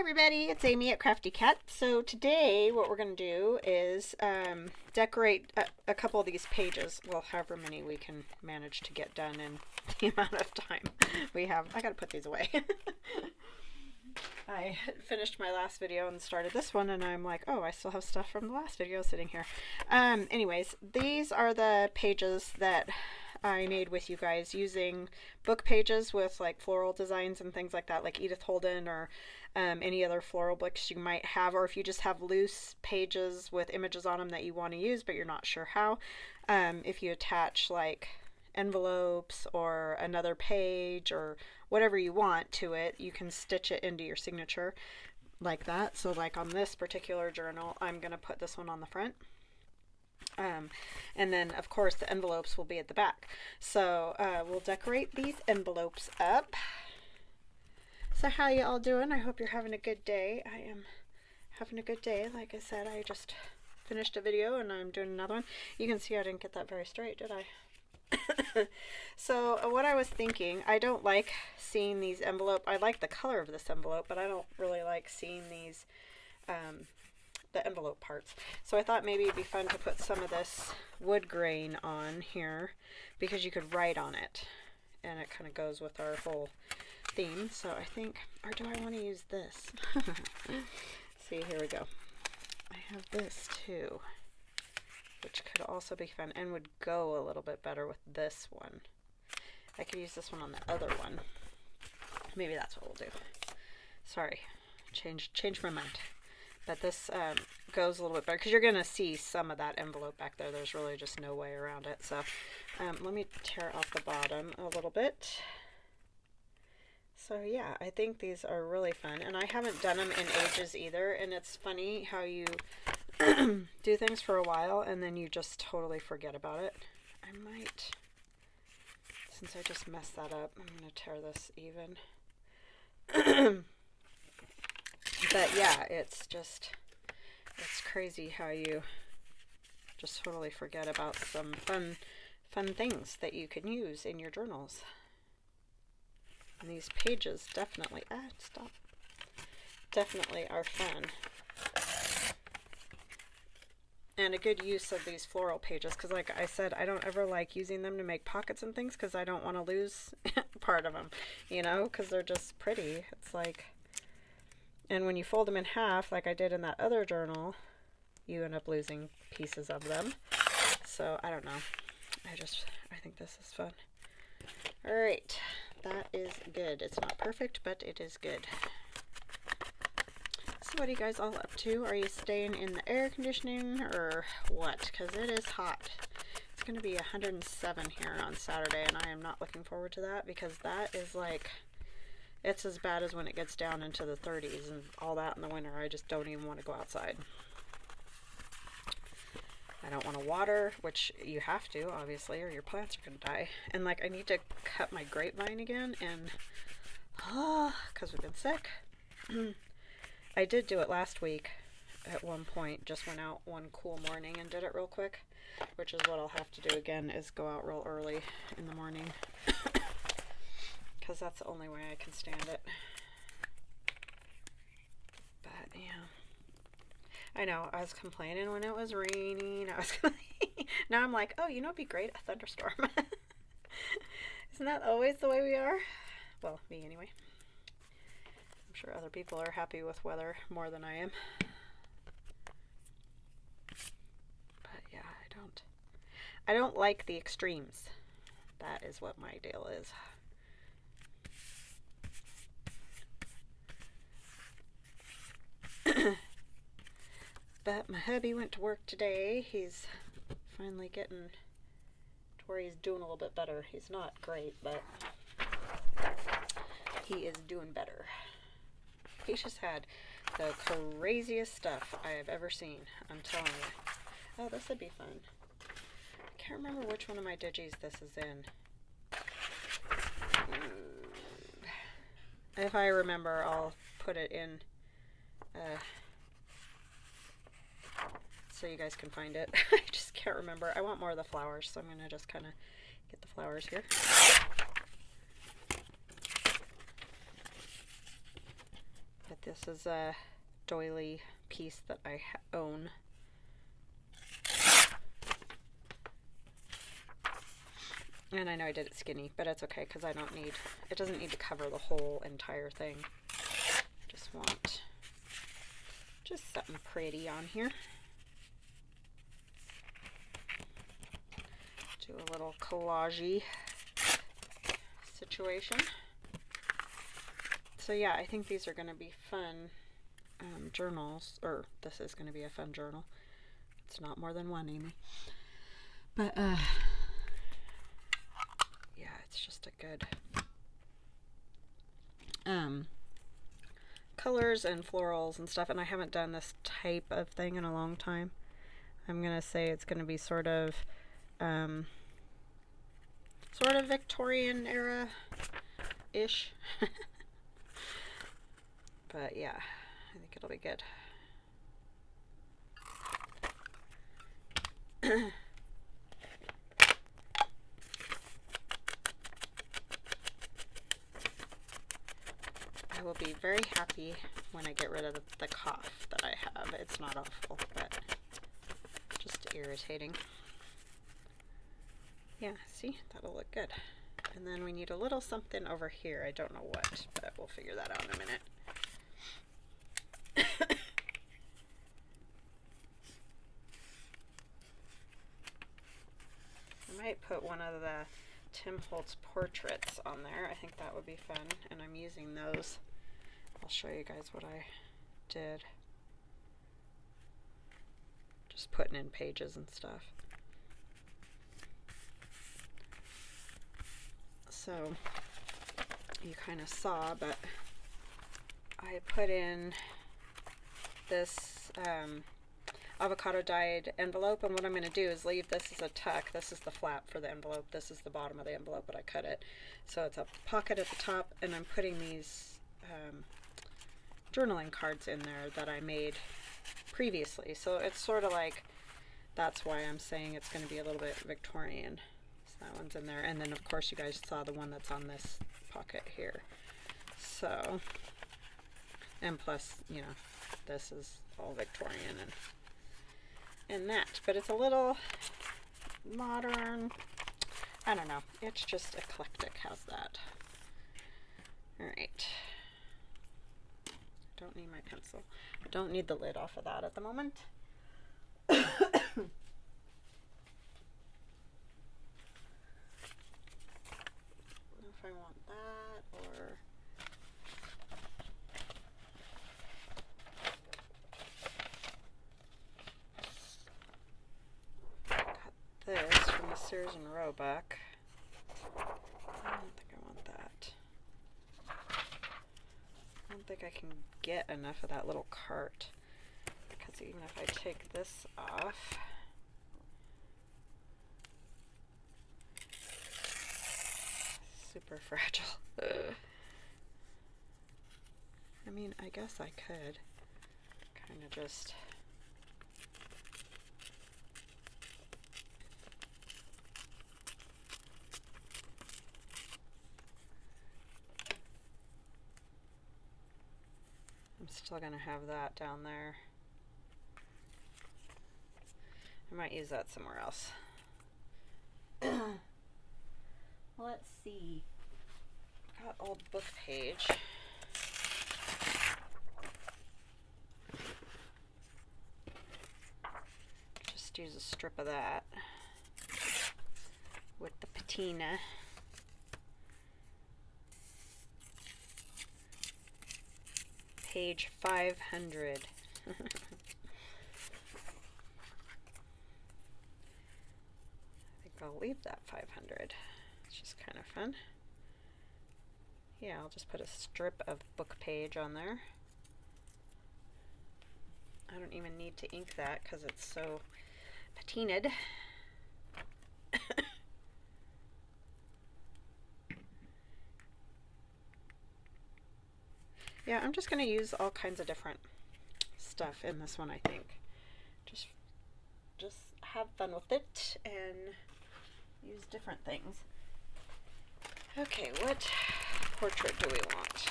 everybody, it's Amy at Crafty Cat. So today what we're going to do is decorate a couple of these pages. Well, however many we can manage to get done in the amount of time we have. I gotta put these away. I finished my last video and started this one, and I'm like, oh, I still have stuff from the last video sitting here. Anyways, these are the pages that I made with you guys using book pages with like floral designs and things like that, like Edith Holden or any other floral books you might have, or if you just have loose pages with images on them that you want to use but you're not sure how. If you attach like envelopes or another page or whatever you want to it, you can stitch it into your signature like that. So like on this particular journal, I'm going to put this one on the front. And then of course the envelopes will be at the back. So we'll decorate these envelopes up. So how you all doing? I hope you're having a good day. I am having a good day. Like I said, I just finished a video and I'm doing another one. You can see I didn't get that very straight, did I? So what I was thinking, I don't like seeing these envelope. I like the color of this envelope, but I don't really like seeing these the envelope parts. So I thought maybe it'd be fun to put some of this wood grain on here because you could write on it and it kind of goes with our whole theme. So I think, or do I want to use this? See, here we go. I have this too, which could also be fun and would go a little bit better with this one. I could use this one on the other one. Maybe that's what we'll do. Sorry, change my mind. But this goes a little bit better because you're going to see some of that envelope back there. There's really just no way around it. So let me tear off the bottom a little bit. So yeah, I think these are really fun. And I haven't done them in ages either. And it's funny how you do things for a while and then you just totally forget about it. I might, since I just messed that up, I'm going to tear this even. But yeah, it's crazy how you just totally forget about some fun things that you can use in your journals. And these pages definitely, definitely are fun. And a good use of these floral pages, because like I said, I don't ever like using them to make pockets and things because I don't want to lose part of them, you know, because they're just pretty. It's like, and when you fold them in half, like I did in that other journal, you end up losing pieces of them. So I don't know. I think this is fun. All right, that is good. It's not perfect, but it is good. So what are you guys all up to? Are you staying in the air conditioning or what? Because it is hot. It's going to be 107 here on Saturday, and I am not looking forward to that because that is like, it's as bad as when it gets down into the 30s and all that in the winter. I just don't even want to go outside. I don't want to water, which you have to, obviously, or your plants are going to die. And like, I need to cut my grapevine again, and because we've been sick. I did do it last week at one point. Just went out one cool morning and did it real quick, which is what I'll have to do again, is go out real early in the morning. Because that's the only way I can stand it. But yeah, I know I was complaining when it was raining. Now I'm like, oh, you know, it'd be great, a thunderstorm. Isn't that always the way we are? Well, me anyway. I'm sure other people are happy with weather more than I am. But yeah, I don't like the extremes. That is what my deal is. But my hubby went to work today. He's finally getting to where he's doing a little bit better. He's not great, but he is doing better. He's just had the craziest stuff I have ever seen. I'm telling you. Oh, this would be fun. I can't remember which one of my digis this is in. If I remember, I'll put it in so you guys can find it. I just can't remember. I want more of the flowers, so I'm going to just kind of get the flowers here. But This is a doily piece that I own. And I know I did it skinny, but it's okay because it doesn't need to cover the whole entire thing. Just want something pretty on here. Do a little collage-y situation. So yeah, I think these are going to be fun journals, or this is going to be a fun journal. It's not more than one, Amy. But yeah, it's just a good colors and florals and stuff, and I haven't done this type of thing in a long time. I'm going to say it's going to be sort of Victorian era-ish. But yeah, I think it'll be good. I will be very happy when I get rid of the cough that I have. It's not awful, but just irritating. Yeah, see? That'll look good. And then we need a little something over here. I don't know what, but we'll figure that out in a minute. I might put one of the Tim Holtz portraits on there. I think that would be fun, and I'm using those. I'll show you guys what I did. Just putting in pages and stuff. So you kind of saw, but I put in this avocado dyed envelope, and what I'm going to do is leave this as a tuck. This is the flap for the envelope. This is the bottom of the envelope, but I cut it. So it's a pocket at the top, and I'm putting these journaling cards in there that I made previously. So it's sort of like, that's why I'm saying it's going to be a little bit Victorian. So that one's in there. And then of course you guys saw the one that's on this pocket here. So, and plus, you know, this is all Victorian and that. But it's a little modern. I don't know. It's just eclectic. How's that? Alright. Don't need my pencil. Don't need the lid off of that at the moment. If I want that, or got this from the Sears and Roebuck. I don't think I want that. I don't think I can get enough of that little cart, because even if I take this off, super fragile. I mean, I guess I could kind of just I'm still gonna have that down there. I might use that somewhere else. Let's see. Got old book page. Just use a strip of that with the patina. Page 500. I think I'll leave that 500. It's just kind of fun. Yeah, I'll just put a strip of book page on there. I don't even need to ink that because it's so patinaed. Yeah, I'm just going to use all kinds of different stuff in this one, I think. Just have fun with it and use different things. Okay, what portrait do we want?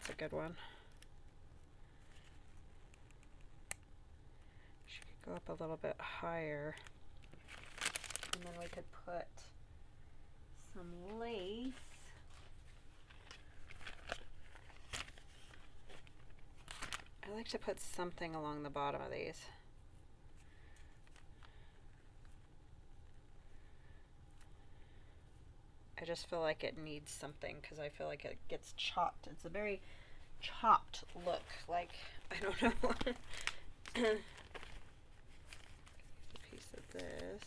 That's a good one. She could go up a little bit higher. And then we could put some lace. I like to put something along the bottom of these. I just feel like it needs something because I feel like it gets chopped. It's a very chopped look. Like, I don't know. A piece of this.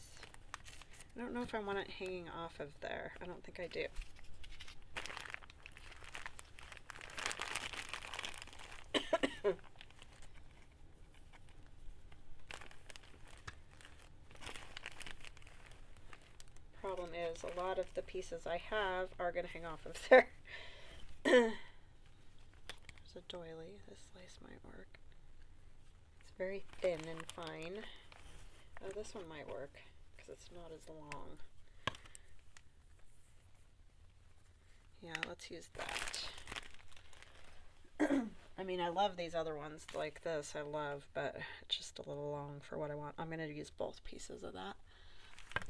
I don't know if I want it hanging off of there. I don't think I do. Problem is, a lot of the pieces I have are going to hang off of there. There's a doily. This lace might work. It's very thin and fine. Oh, this one might work because it's not as long. Yeah, let's use that. I mean, I love these other ones like this. I love, but it's just a little long for what I want. I'm going to use both pieces of that.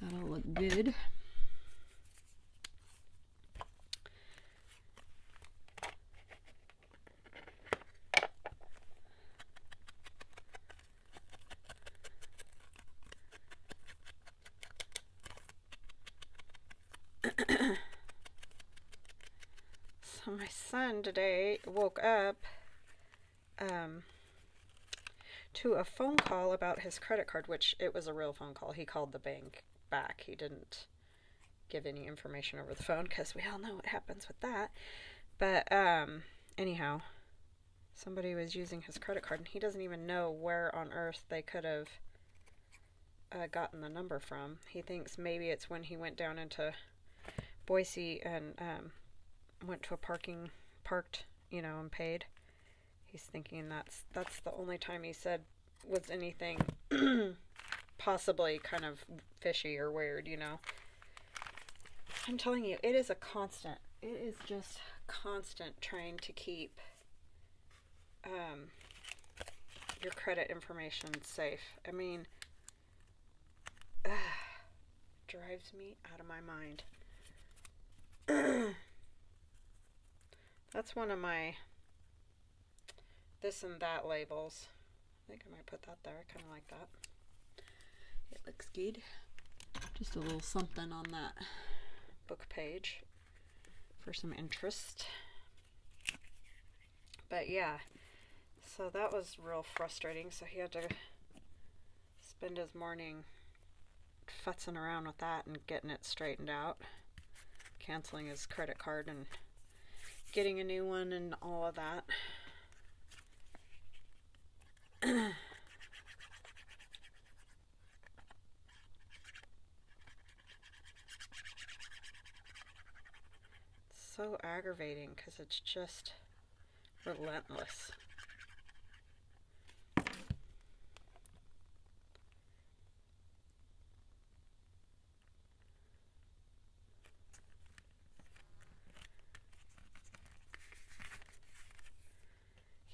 That'll look good. So my son today woke up to a phone call about his credit card, which it was a real phone call. He called the bank back. He didn't give any information over the phone because we all know what happens with that. But anyhow, somebody was using his credit card and he doesn't even know where on earth they could have gotten the number from. He thinks maybe it's when he went down into Boise and went to a parked, you know, and paid. He's thinking that's the only time he said was anything possibly kind of fishy or weird, you know. I'm telling you, it is a constant. It is just constant trying to keep your credit information safe. I mean, drives me out of my mind. That's one of my this and that labels. I think I might put that there. I kind of like that. It looks good. Just a little something on that book page for some interest. But yeah, so that was real frustrating. So he had to spend his morning futzing around with that and getting it straightened out, canceling his credit card and getting a new one and all of that. So aggravating because it's just relentless.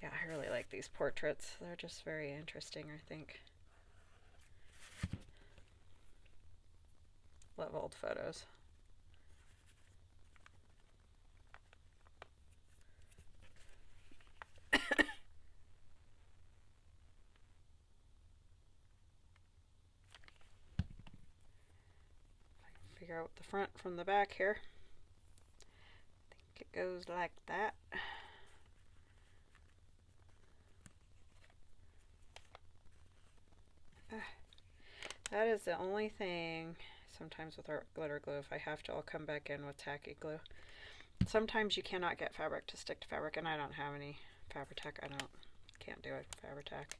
Yeah, I really like these portraits. They're just very interesting, I think. Love old photos. Figure out the front from the back here. I think it goes like that. That is the only thing. Sometimes with our glitter glue, if I have to, I'll come back in with tacky glue. Sometimes you cannot get fabric to stick to fabric, and I don't have any Fabri-Tac. Can't do it Fabri-Tac.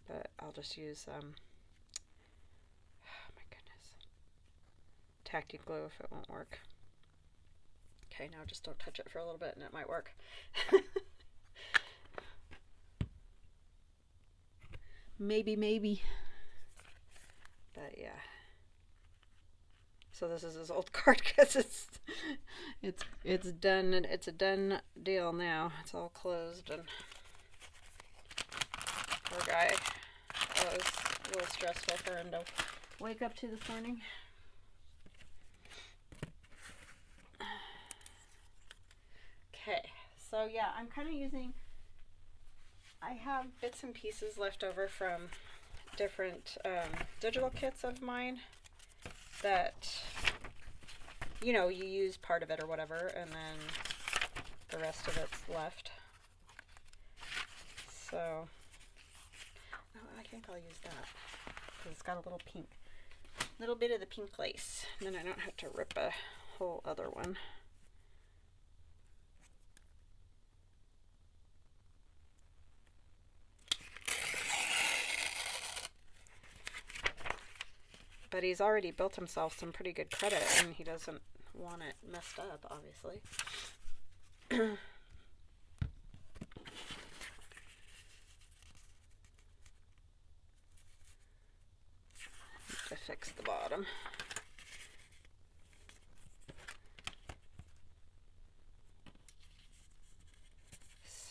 But I'll just use oh my goodness, tacky glue if it won't work. Okay, now just don't touch it for a little bit and it might work. Maybe. But yeah. So this is his old card because it's done, and it's a done deal now. It's all closed, and poor guy. That was a little stressful for him to wake up to this morning. Okay, so yeah, I'm kind of using, I have bits and pieces left over from different digital kits of mine that, you know, you use part of it or whatever, and then the rest of it's left. So, oh, I think I'll use that because it's got a little bit of the pink lace, and then I don't have to rip a whole other one. But he's already built himself some pretty good credit, and he doesn't want it messed up, obviously. To fix the bottom.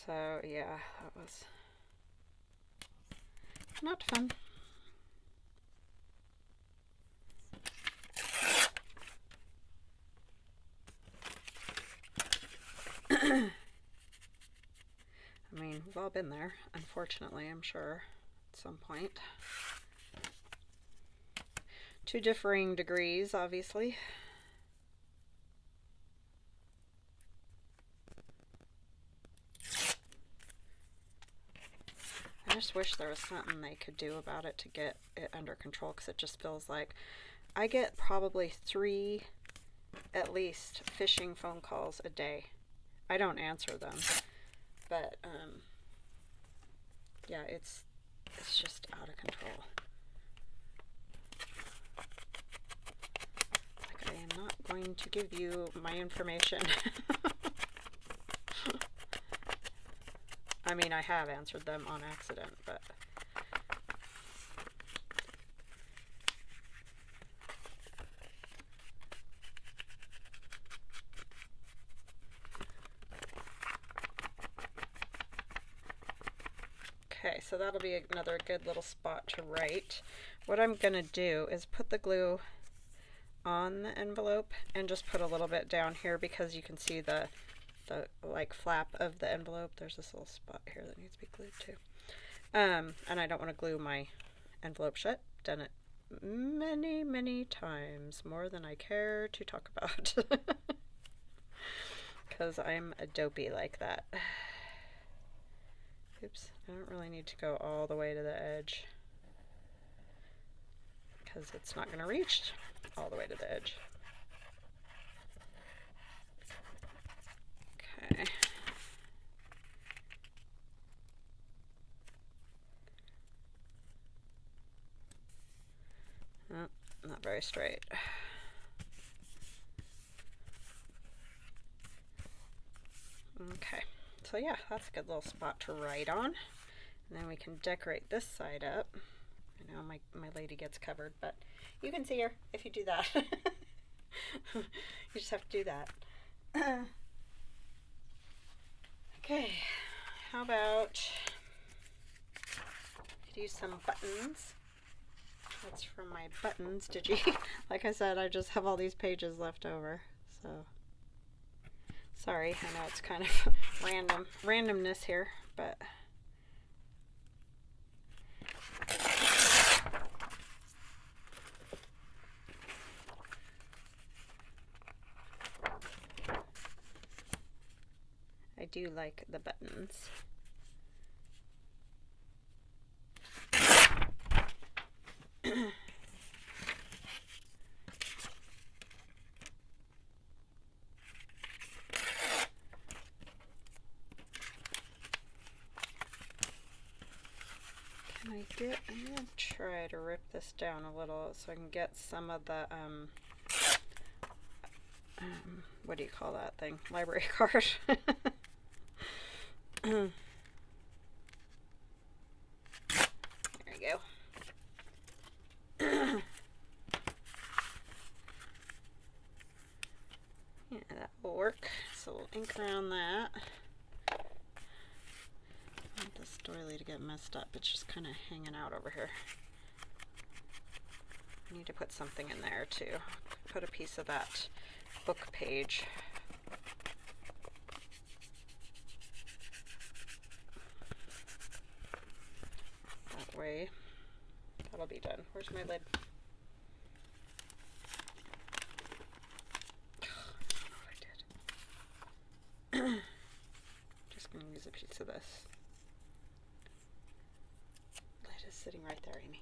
So yeah, that was not fun. I mean, we've all been there, unfortunately, I'm sure, at some point. To differing degrees, obviously. I just wish there was something they could do about it to get it under control, because it just feels like I get probably 3 at least phishing phone calls a day. I don't answer them, but yeah, it's just out of control. Like, I am not going to give you my information. I mean, I have answered them on accident, but okay, so that'll be another good little spot to write. What I'm going to do is put the glue on the envelope and just put a little bit down here, because you can see the like flap of the envelope. There's this little spot here that needs to be glued too. And I don't want to glue my envelope shut. Done it many times, more than I care to talk about, because I'm a dopey like that. Oops, I don't really need to go all the way to the edge, because it's not going to reach all the way to the edge. Okay. Oh, not very straight. Okay, so yeah, that's a good little spot to write on. And then we can decorate this side up. I know my lady gets covered, but you can see her if you do that. You just have to do that. Okay, how about could use some buttons. That's from my buttons, did you? Like I said, I just have all these pages left over, so sorry, I know it's kind of randomness here, but I do like the buttons. I'm going to try to rip this down a little so I can get some of the, what do you call that thing? Library card. There you go. little ink around that. I want this doily to get messed up. It's just kind of hanging out over here. I need to put something in there too. Put a piece of that book page. That way, that'll be done. Where's my lid? Just going to use a piece of this. Lid is sitting right there, Amy.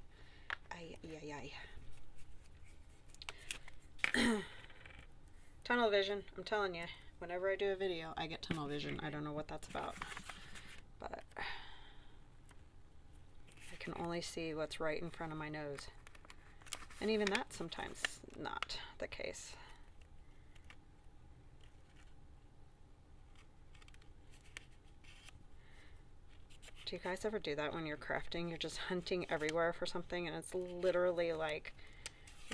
Ay, ay, ay, ay. Tunnel vision. I'm telling you, whenever I do a video, I get tunnel vision. I don't know what that's about, but I can only see what's right in front of my nose. And even that's sometimes not the case. Do you guys ever do that when you're crafting? You're just hunting everywhere for something and it's literally like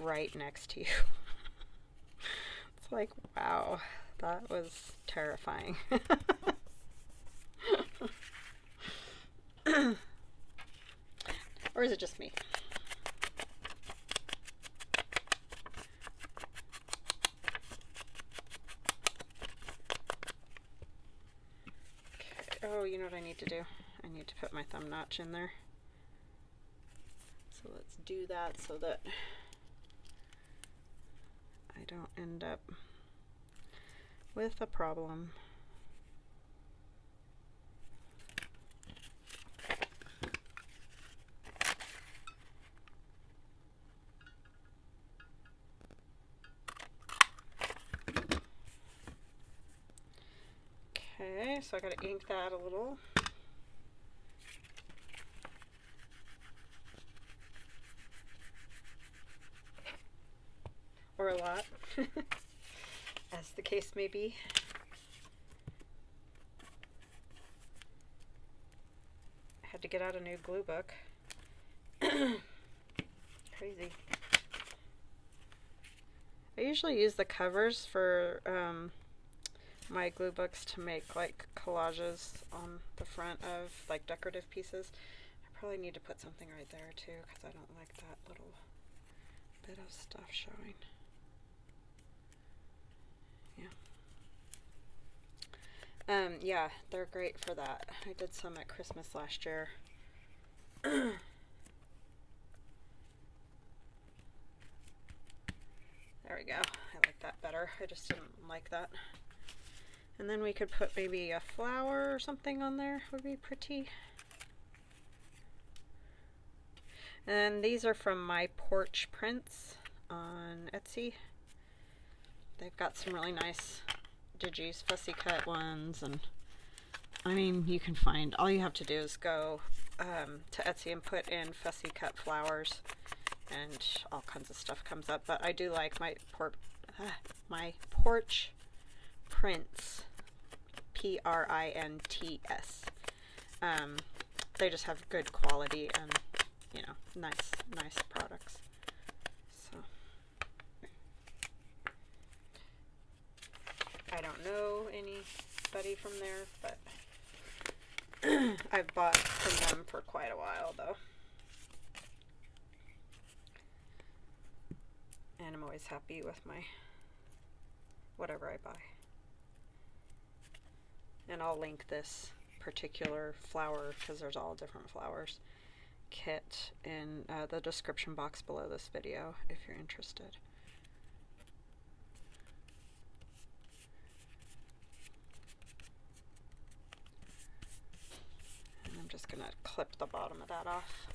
right next to you. It's like, wow, that was terrifying. Or is it just me? Okay. Oh, you know what I need to do? I need to put my thumb notch in there. So let's do that so that I don't end up with a problem. Okay, so I gotta ink that a little. Or a lot, as the case may be. I had to get out a new glue book. Crazy. I usually use the covers for my glue books to make like collages on the front of like decorative pieces. I probably need to put something right there too because I don't like that little bit of stuff showing. Yeah, they're great for that. I did some at Christmas last year. There we go. I like that better. I just didn't like that. And then we could put maybe a flower or something on there. Would be pretty. And these are from my Porch prints on Etsy. They've got some really nice Digis Fussy cut ones, and I mean, you can find, all you have to do is go to Etsy and put in fussy cut flowers and all kinds of stuff comes up. But I do like my Porch prints, Prints. They just have good quality and, you know, nice products. So I don't know anybody from there, but I've bought from them for quite a while though. And I'm always happy with my whatever I buy. And I'll link this particular flower, because there's all different flowers, kit in the description box below this video if you're interested. And I'm just gonna clip the bottom of that off.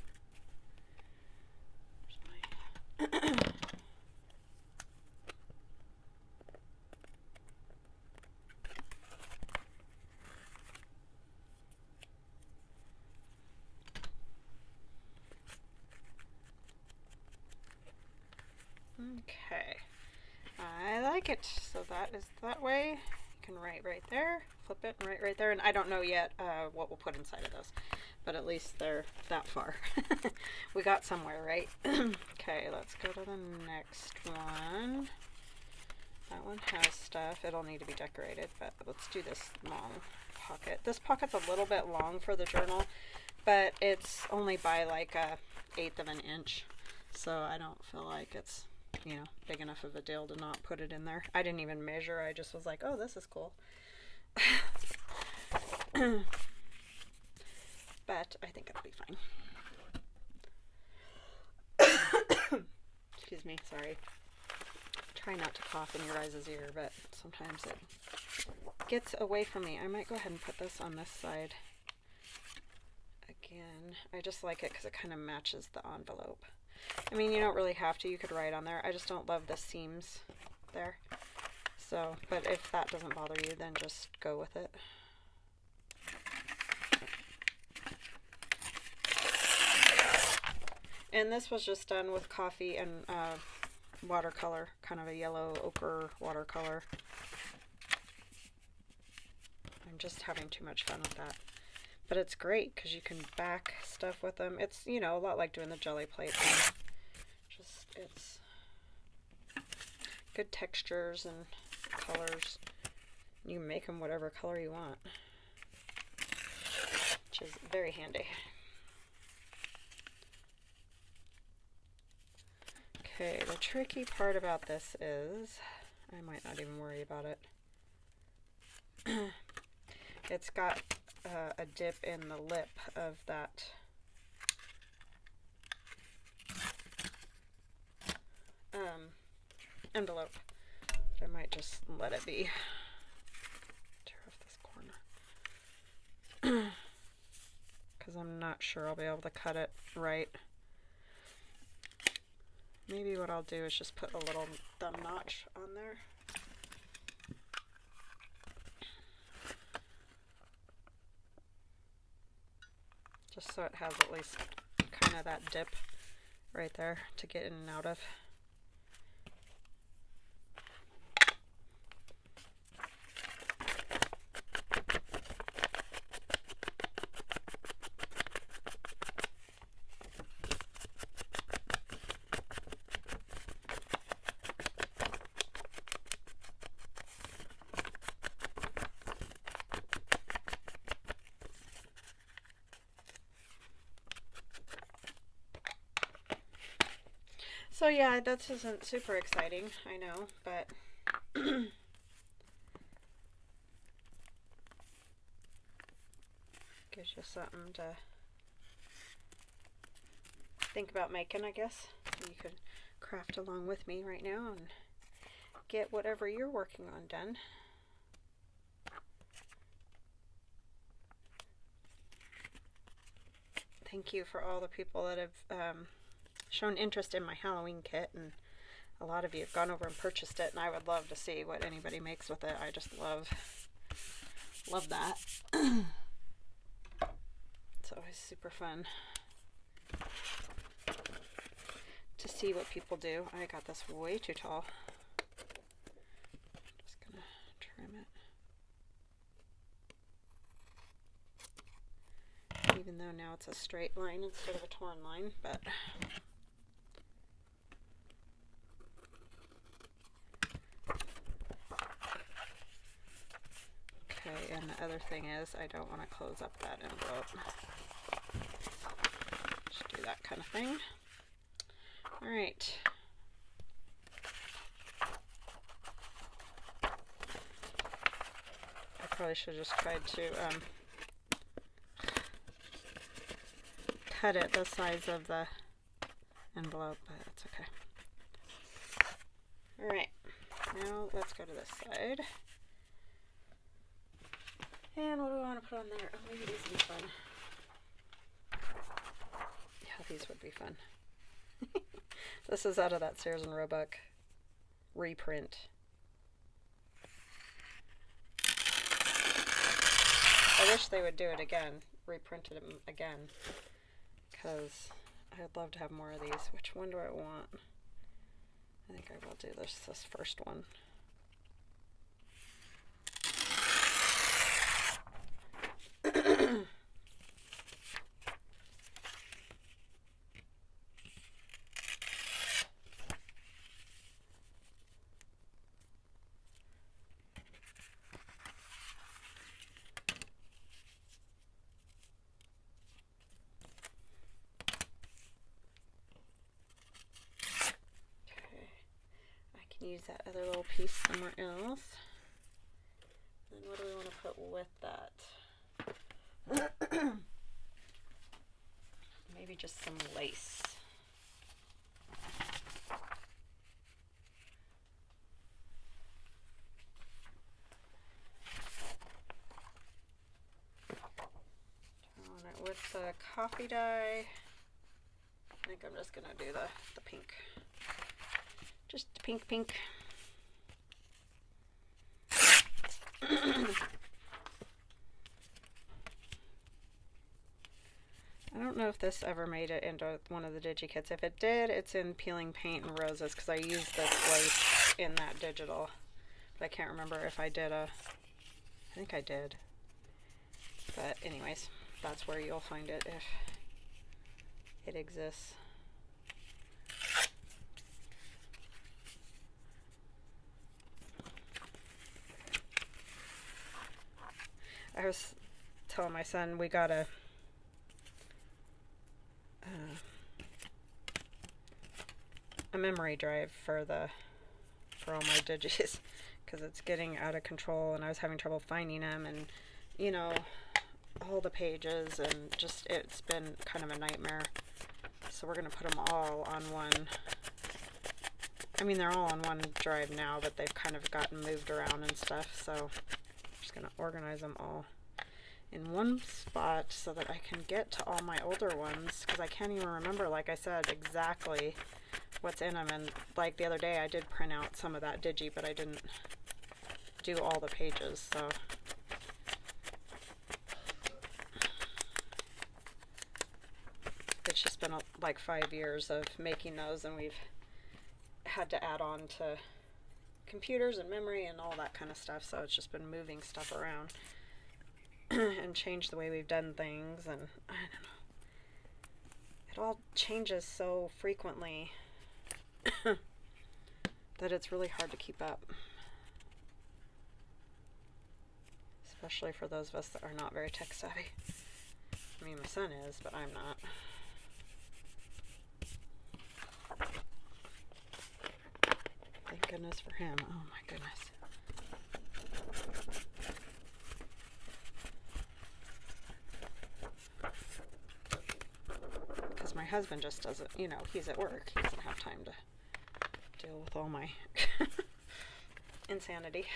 Okay, I like it. So that is that way. You can write right there, flip it and write right there. And I don't know yet what we'll put inside of those, but at least they're that far. We got somewhere, right? Okay, let's go to the next one. That one has stuff. It'll need to be decorated, but let's do this long pocket. This pocket's a little bit long for the journal, but it's only by like a 1/8 of an inch, so I don't feel like it's, you know, big enough of a deal to not put it in there. I didn't even measure. I just was like, oh, this is cool. But I think it'll be fine. Excuse me, sorry. Try not to cough in your guys' ear, but sometimes it gets away from me. I might go ahead and put this on this side again. I just like it because it kind of matches the envelope. I mean, you don't really have to. You could write on there. I just don't love the seams there. So, but if that doesn't bother you, then just go with it. And this was just done with coffee and watercolor, kind of a yellow ochre watercolor. I'm just having too much fun with that. But it's great because you can back stuff with them. It's, you know, a lot like doing the jelly plate thing. Just, it's good textures and colors. You can make them whatever color you want, which is very handy. Okay, the tricky part about this is, I might not even worry about it. It's got a dip in the lip of that envelope. But I might just let it be. Tear off this corner. Because I'm not sure I'll be able to cut it right. Maybe what I'll do is just put a little thumb notch on there. Just so it has at least kind of that dip right there to get in and out of. So yeah, that isn't super exciting, I know, but gives you something to think about making, I guess. You could craft along with me right now and get whatever you're working on done. Thank you for all the people that have shown interest in my Halloween kit, and a lot of you have gone over and purchased it, and I would love to see what anybody makes with it. I just love that. It's always super fun to see what people do. I got this way too tall. Just gonna trim it. Even though now it's a straight line instead of a torn line, but okay, and the other thing is I don't want to close up that envelope. Just do that kind of thing. All right. I probably should have just tried to cut it the size of the envelope, but that's okay. All right, now let's go to this side. And what do I want to put on there? Oh, maybe these would be fun. Yeah, these would be fun. This is out of that Sears and Roebuck reprint. I wish they would do it again, reprinted them again, because I'd love to have more of these. Which one do I want? I think I will do this first one. use that other little piece somewhere else. Then what do we want to put with that? Maybe just some lace. Tone it with the coffee dye. I think I'm just gonna do the pink. Just pink. I don't know if this ever made it into one of the digi kits. If it did, it's in Peeling Paint and Roses, because I used this lace in that digital. But I can't remember if I did I think I did. But anyways, that's where you'll find it if it exists. I was telling my son we got a memory drive for all my digis, because it's getting out of control and I was having trouble finding them, and you know, all the pages, and just it's been kind of a nightmare. So we're gonna put them all on one. I mean, they're all on one drive now, but they've kind of gotten moved around and stuff, so I'm just gonna organize them all in one spot so that I can get to all my older ones, because I can't even remember, like I said, exactly what's in them. And like the other day I did print out some of that digi, but I didn't do all the pages, so it's just been like 5 years of making those, and we've had to add on to computers and memory and all that kind of stuff, so it's just been moving stuff around and change the way we've done things, and I don't know. It all changes so frequently that it's really hard to keep up. Especially for those of us that are not very tech savvy. I mean, my son is, but I'm not. Thank goodness for him. Oh my goodness. Because my husband just doesn't, you know, he's at work. He doesn't have time to deal with all my insanity.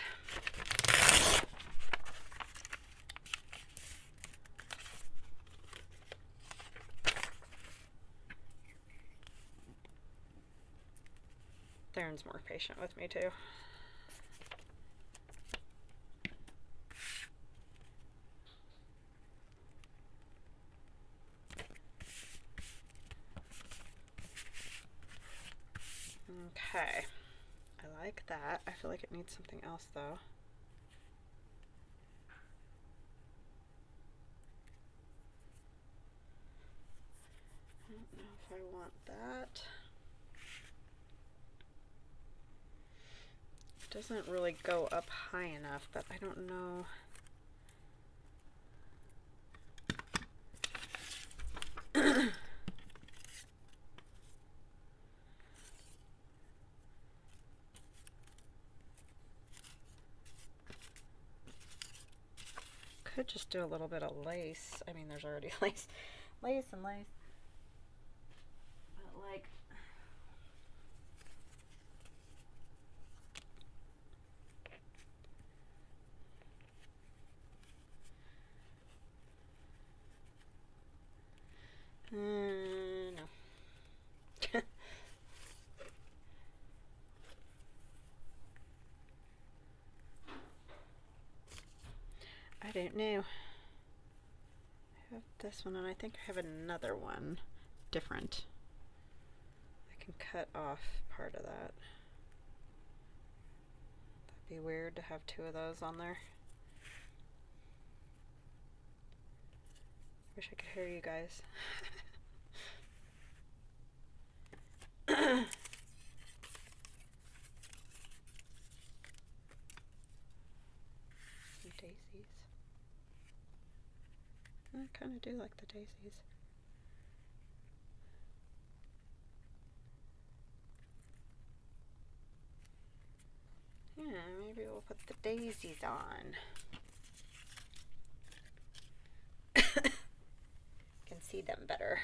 Theron's more patient with me too. Okay, I like that. I feel like it needs something else though. I don't know if I want that. It doesn't really go up high enough, but I don't know. Could just do a little bit of lace. I mean, there's already lace and lace. But like, no. I don't know. I have this one, and I think I have another one different. I can cut off part of that. That'd be weird to have two of those on there. Wish I could hear you guys. Some daisies. I kind of do like the daisies. we will put the daisies on. Can see them better.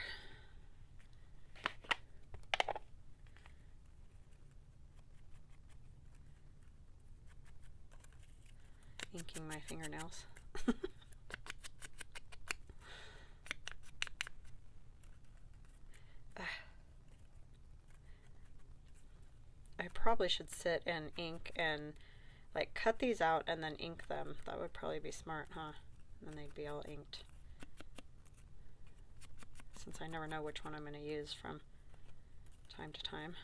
Inking my fingernails. I probably should sit and ink and like cut these out and then ink them. That would probably be smart, huh? And then they'd be all inked. Since I never know which one I'm going to use from time to time.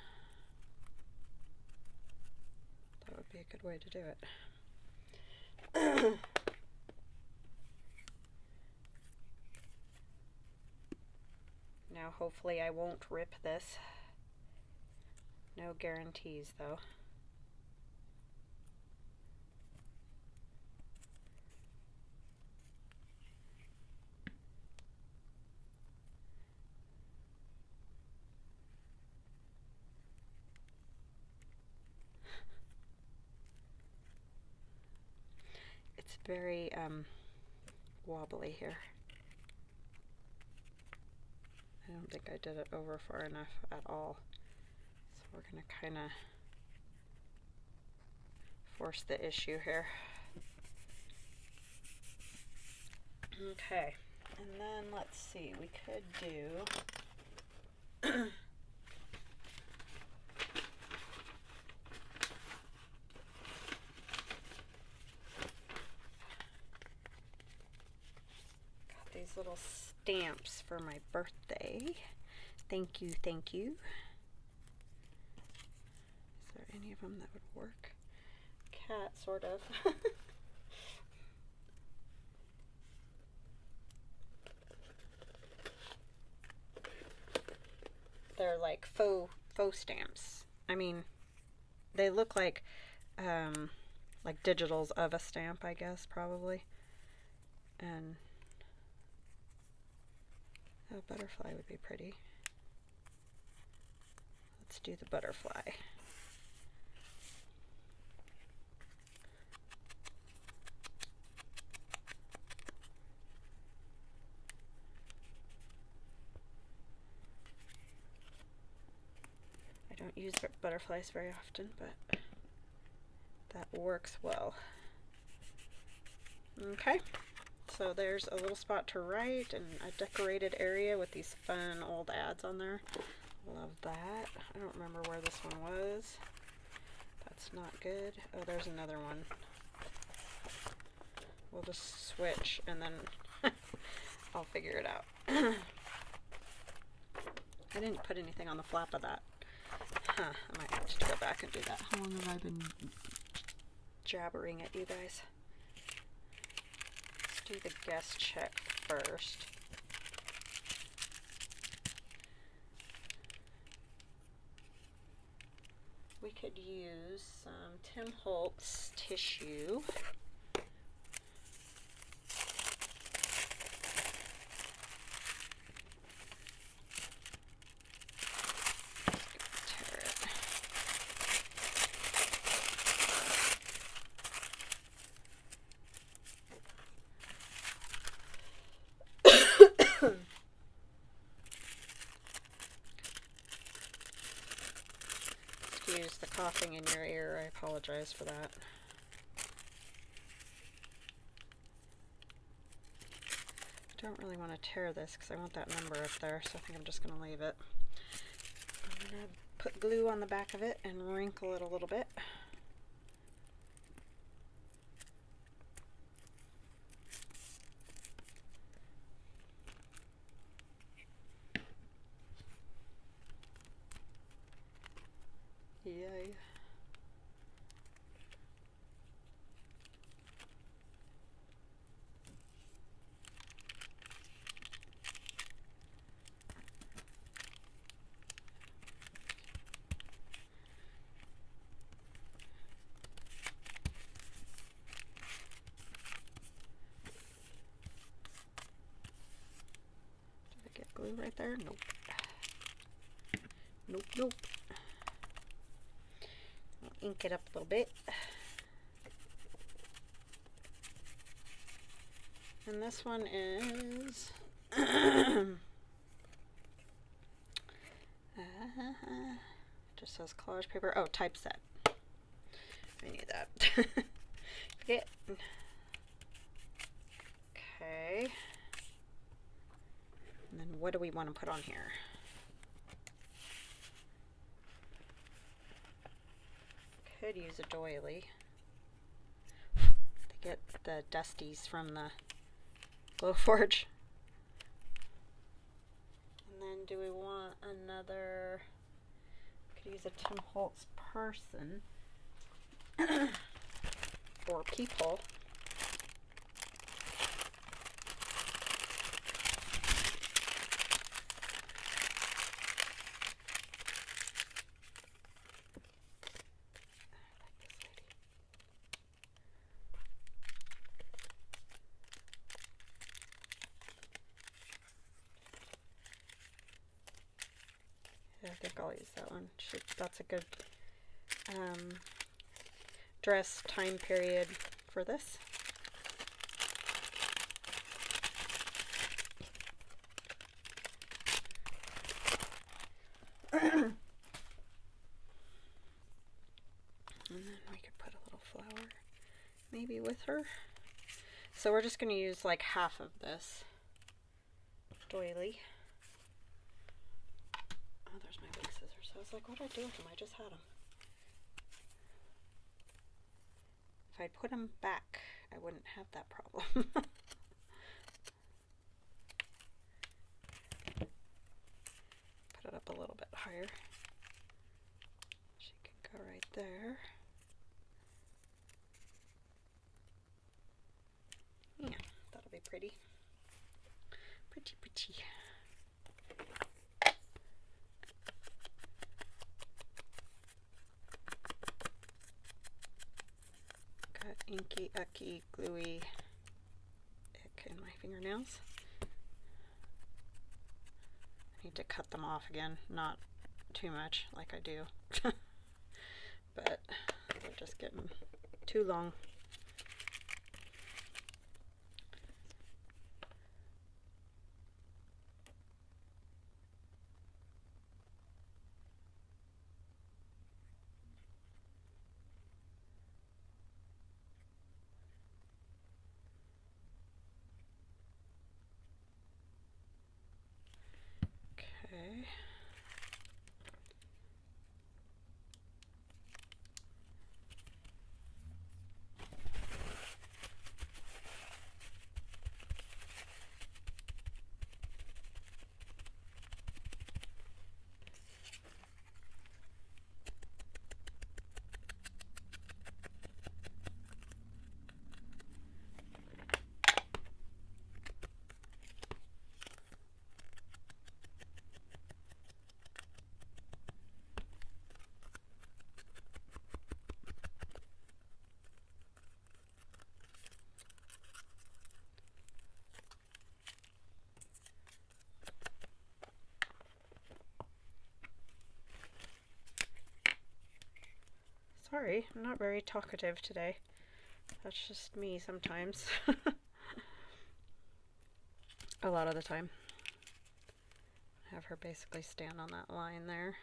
That would be a good way to do it. Now hopefully I won't rip this. No guarantees though. It's very wobbly here. I don't think I did it over far enough at all. So we're going to kind of force the issue here. Okay, and then let's see, we could do these little stamps for my birthday. Thank you, thank you. Is there any of them that would work? Cat, sort of. They're like faux stamps. I mean, they look like digitals of a stamp, I guess, probably. And a butterfly would be pretty. Let's do the butterfly. I don't use butterflies very often, but that works well. Okay. So there's a little spot to write and a decorated area with these fun old ads on there. Love that. I don't remember where this one was. That's not good. Oh, there's another one. We'll just switch and then I'll figure it out. I didn't put anything on the flap of that. Huh, I might have to go back and do that. How long have I been jabbering at you guys? Do the guest check first. We could use some Tim Holtz tissue. Excuse the coughing in your ear. I apologize for that. I don't really want to tear this because I want that number up there, so I think I'm just going to leave it. I'm going to put glue on the back of it and wrinkle it a little bit. Yay. Did I get glue right there? Nope. Nope, nope. Ink it up a little bit. And this one is just says collage paper. Oh, typeset. I knew that. Forget. Okay. And then what do we want to put on here? Could use a doily. To get the dusties from the Glowforge. And then do we want another, could use a Tim Holtz person or people. I think I'll use that one. That's a good dress time period for this. And then we could put a little flower maybe with her. So we're just going to use like half of this doily. Oh, there's my big scissors. I was like, what did I do with them? I just had them. If I'd put them back, I wouldn't have that problem. Put it up a little bit higher. She can go right there. Yeah, that'll be pretty. Pretty, pretty. Got inky, ucky, gluey ick in my fingernails. I need to cut them off again, not too much like I do, but they're just getting too long. Okay. Sorry, I'm not very talkative today. That's just me sometimes. A lot of the time. Have her basically stand on that line there.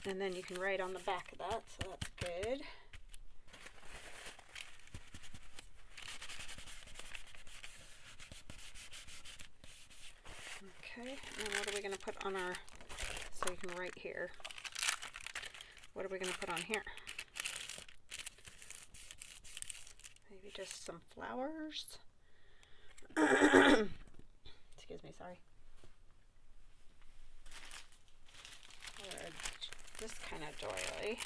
And then you can write on the back of that, so that's good. Okay, and then what are we going to put on our, so you can write here. What are we going to put on here? Maybe just some flowers. Excuse me, sorry. Or this kind of doily.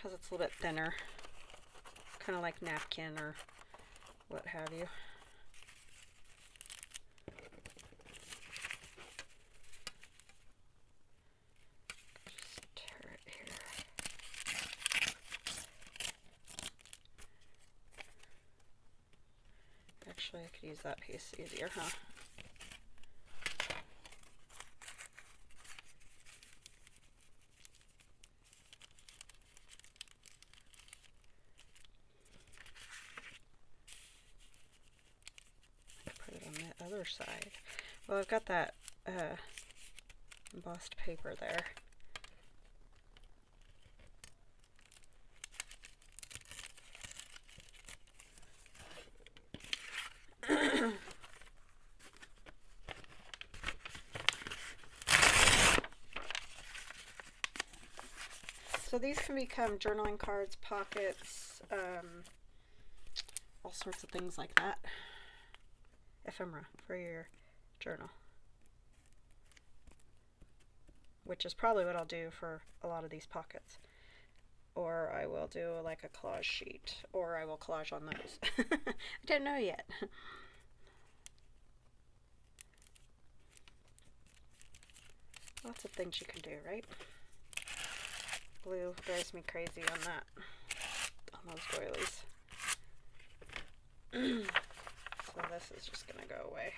because it's a little bit thinner, kind of like napkin or what have you. Just tear it here. Actually, I could use that piece easier, huh? Put it on the other side. Well, I've got that embossed paper there. So these can become journaling cards, pockets, all sorts of things like that. Ephemera for your journal. Which is probably what I'll do for a lot of these pockets. Or I will do like a collage sheet. Or I will collage on those. I don't know yet. Lots of things you can do, right? Glue drives me crazy on that. On those doilies. So this is just gonna go away.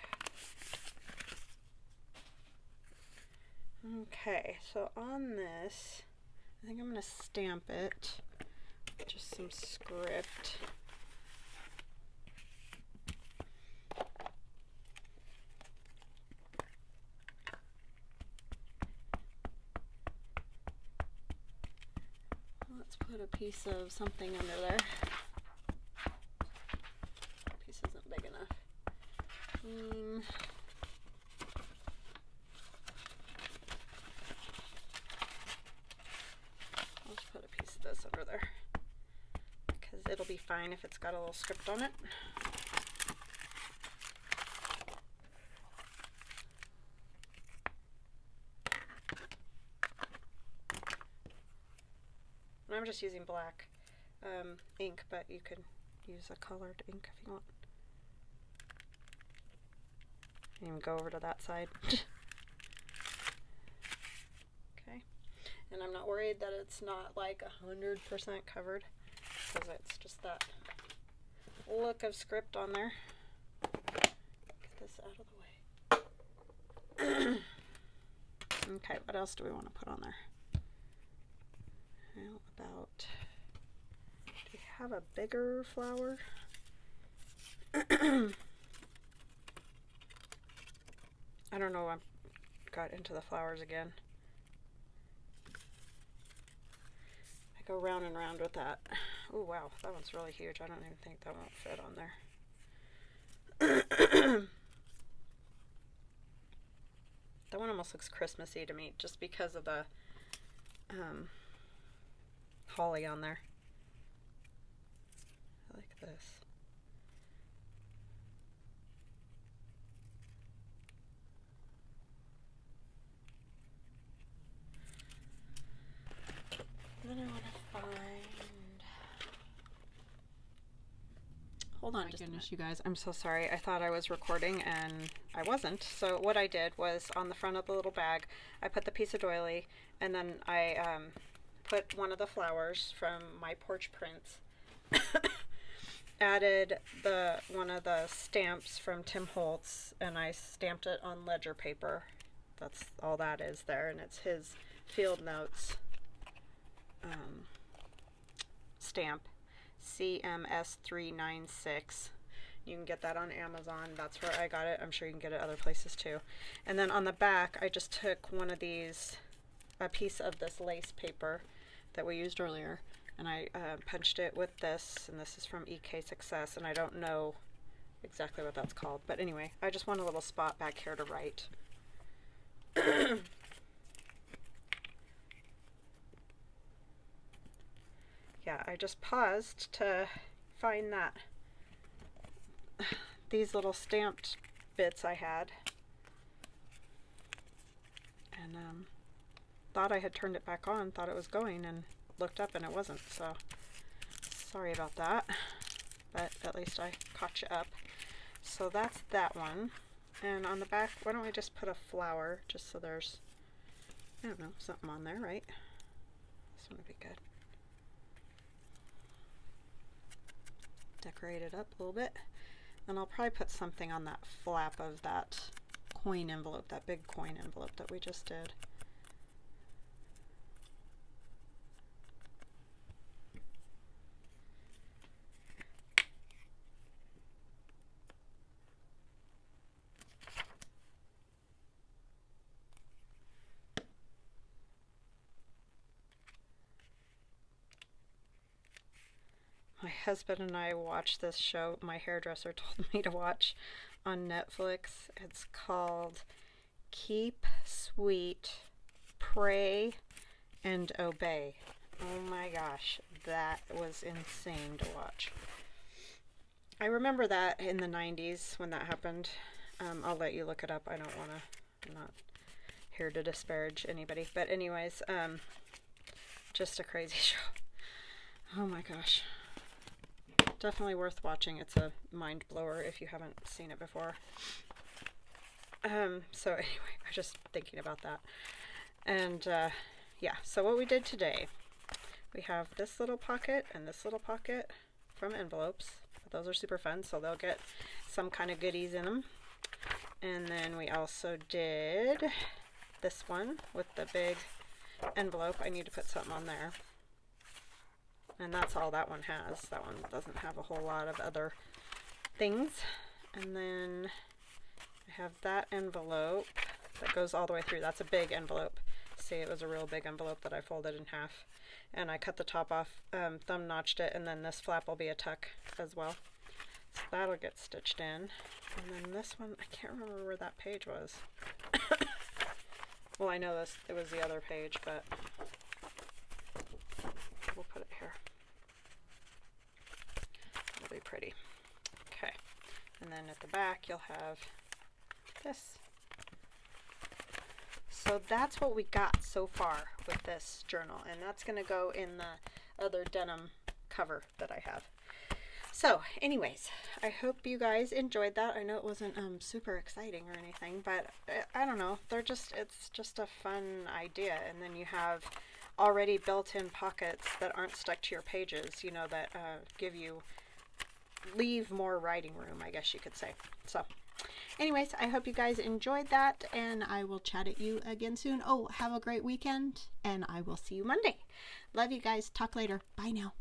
Okay, so on this, I think I'm gonna stamp it. Just some script. Let's put a piece of something under there. Piece isn't big enough. I'll just put a piece of this under there because it'll be fine if it's got a little script on it. And I'm just using black ink, but you could use a colored ink if you want. And go over to that side. Okay. And I'm not worried that it's not like 100% covered, because it's just that look of script on there. Get this out of the way. Okay, what else do we want to put on there? How about, do you have a bigger flower? I don't know, I got into the flowers again. I go round and round with that. Oh wow, that one's really huge. I don't even think that won't fit on there. That one almost looks Christmassy to me, just because of the holly on there. I like this. Then I want to find... Hold on just a minute, you guys. I'm so sorry. I thought I was recording and I wasn't. So what I did was on the front of the little bag, I put the piece of doily, and then I put one of the flowers from my Porch prints. Added one of the stamps from Tim Holtz, and I stamped it on ledger paper. That's all that is there, and it's his field notes stamp, CMS 396. You can get that on Amazon. That's where I got it. I'm sure you can get it other places too. And then on the back, I just took one of these, a piece of this lace paper that we used earlier, and I punched it with this, and this is from EK Success, and I don't know exactly what that's called, but anyway, I just want a little spot back here to write. Yeah, I just paused to find that these little stamped bits I had, and thought I had turned it back on, thought it was going, and looked up and it wasn't, so sorry about that, but at least I caught you up. So that's that one. And on the back, why don't we just put a flower, just so there's, I don't know, something on there, right? This one would be good. Decorate it up a little bit. And I'll probably put something on that flap of that coin envelope, that big coin envelope that we just did. My husband and I watched this show my hairdresser told me to watch on Netflix. It's called Keep Sweet, Pray, and Obey. Oh my gosh, that was insane to watch. I remember that in the 90s when that happened. I'll let you look it up. I'm not here to disparage anybody. But anyways, just a crazy show. Oh my gosh. Definitely worth watching. It's a mind blower if you haven't seen it before. So anyway, I'm just thinking about that. And yeah, so what we did today, we have this little pocket and this little pocket from envelopes. Those are super fun, so they'll get some kind of goodies in them. And then we also did this one with the big envelope. I need to put something on there. And that's all that one has. That one doesn't have a whole lot of other things. And then I have that envelope that goes all the way through. That's a big envelope. See, it was a real big envelope that I folded in half. And I cut the top off, thumb notched it, and then this flap will be a tuck as well. So that'll get stitched in. And then this one, I can't remember where that page was. Well, I know this, it was the other page, but we'll put it here. It'll be pretty. Okay. And then at the back, you'll have this. So that's what we got so far with this journal, and that's going to go in the other denim cover that I have. So anyways, I hope you guys enjoyed that. I know it wasn't super exciting or anything, but I don't know, it's just a fun idea. And then you have already built-in pockets that aren't stuck to your pages, you know, that leave more writing room, I guess you could say. So anyways, I hope you guys enjoyed that, and I will chat at you again soon. Oh, have a great weekend, and I will see you Monday. Love you guys. Talk later. Bye now.